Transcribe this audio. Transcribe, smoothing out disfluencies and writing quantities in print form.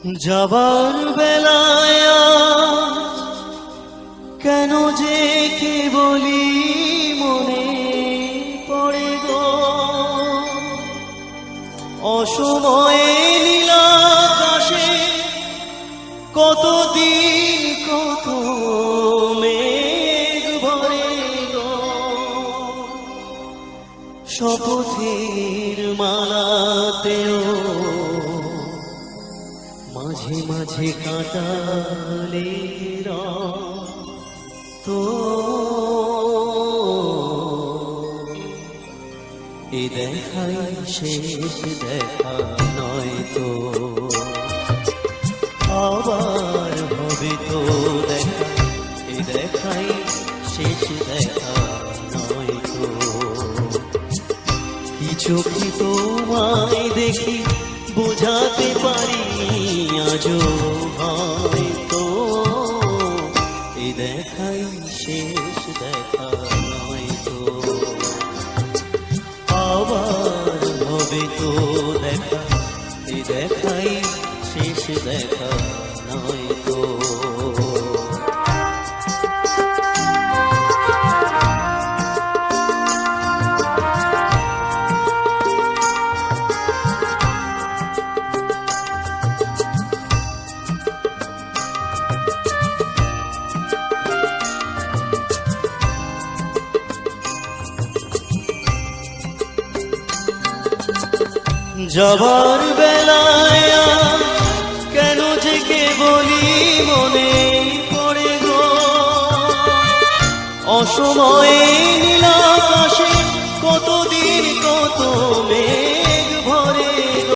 যাবার বেলায় কেন যে কে বলি মনে পড়ে গো, অসময়ে নীলাকাশে কতদিন কত মেঘ ভরে গো, শপথের মালাতেও মাঝে মাঝে কাটালে তো এ দেখাই শেষ দেখা নয় তো, আবার হবে তো দেখা, এ দেখাই শেষ দেখা নয় তো। কি চোখে তোমায় দেখি বোঝাতে পারি আজও হয়তো, এ দেখাই শেষ দেখা নয় তো, আবার হবে তো দেখা, এ দেখাই শেষ দেখা নয় তো। যাবার বেলায় কেন যে কে বলি মনে পড়ে গো, অসময়ে নীলাকাশে কতদিন কত মেঘ